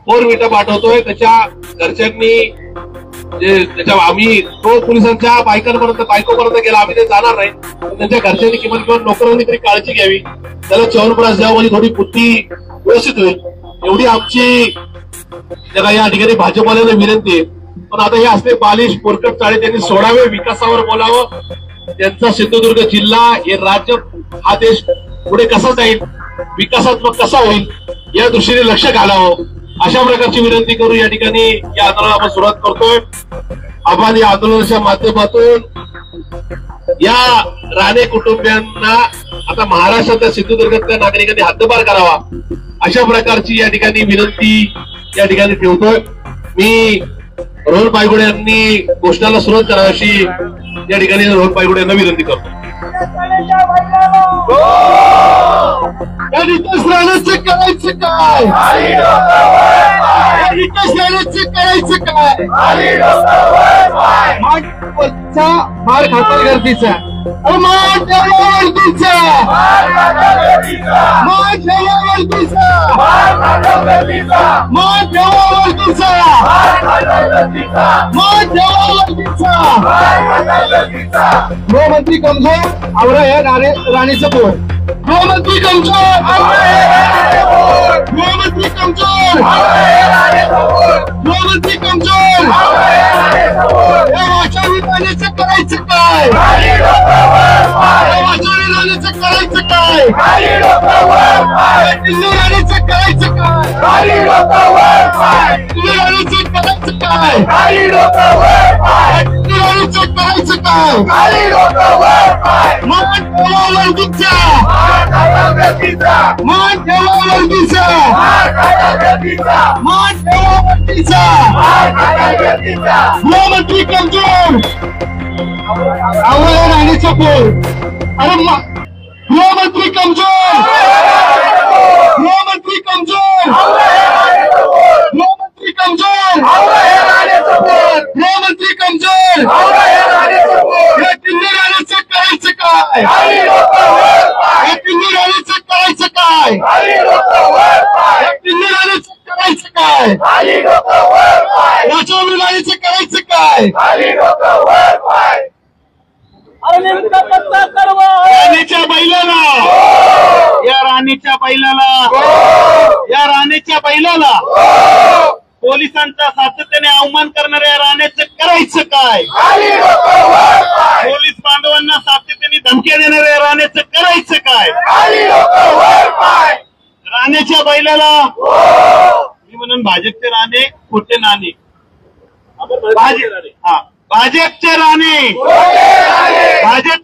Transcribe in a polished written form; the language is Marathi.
4 विटा पाठवतोय. त्याच्या घरच्यांनी त्याच्या आम्ही तो पोलिसांच्या बायकोपर्यंत गेला. आम्ही ते जाणार नाही, त्यांच्या घरच्यांनी किमान नोकरांनी तरी काळजी घ्यावी, त्याला च्यवनप्राश द्यावं, म्हणजे थोडी बुद्धी व्यवस्थित होईल, एवढी आमची त्याला या ठिकाणी भाजपवाल्यांना विनंती आहे. पण आता हे असले बालिश पोरकट चाळे त्यांनी सोडावे, विकासावर बोलावं. त्यांचा सिंधुदुर्ग जिल्हा, हे राज्य, हा देश पुढे कसा जाईल, विकासात्मक कसा होईल, या दृष्टीने लक्ष घालावं, अशा प्रकारची विनंती करू या ठिकाणी या आंदोलनाला आपण सुरुवात करतोय. आपण या आंदोलनाच्या माध्यमातून या राणे कुटुंबियांना आता महाराष्ट्रातल्या सिंधुदुर्गातल्या नागरिकांनी हद्दपार करावा, अशा प्रकारची या ठिकाणी विनंती या ठिकाणी ठेवतोय. मी रोहन पायगुडे यांनी घोषणाला सुरुवात करावी अशी या ठिकाणी रोहन पायगुडे यांना विनंती करतो. राणेचं करायचं काय, करायचं काय, मार खातर गर्दीचा, मान ठेवा वर्दीचा, मान ठेवा वर्दीचा, मान ठेवा वर्दीचा, मान ठेवा वर्दीचा. गृहमंत्री कमजोर, आवरा या राणीचं पोर. गृहमंत्री कमजोर, गृहमंत्री कमजोर, गृहमंत्री कमजोर. वाचारी राणीचं करायचं काय, वाचारी राणीचं करायचं काय, दिल्ली राणीचं करायचं काय, दिल्ली राणीचं करायचं काय, दिल्ली राणीचं करायचं काय. मान ठेवा वर्दीचा, मान ठेवा वर्दीचा, मान ठेवा वर्दीचा. गृहमंत्री कमजोर, आवरा राणीचा पोर. अरे गृहमंत्री कमजोर, गृहमंत्री कमजोर, गृहमंत्री कमजोर, गृहमंत्री कमजोर. या दिल्ली राणीचं करायचं काय, या दिल्ली राणीचं करायचं काय, या दिल्ली राणीचं करायचं काय, वाचारी राणीचं करायचं काय. राणीच्या बैलाला, या राणीच्या बैलाला, या राणीच्या बैलाला पोलिसांचा सातत्याने अवमान करणाऱ्या राणेचं करायचं काय, पोलीस बांधवांना सातत्याने धमक्या देणाऱ्या राणेचं करायचं काय. राणेच्या बैलाला मी म्हणून भाजपचे राणे खोटे नाणे, भाजपचे राणे, भाजप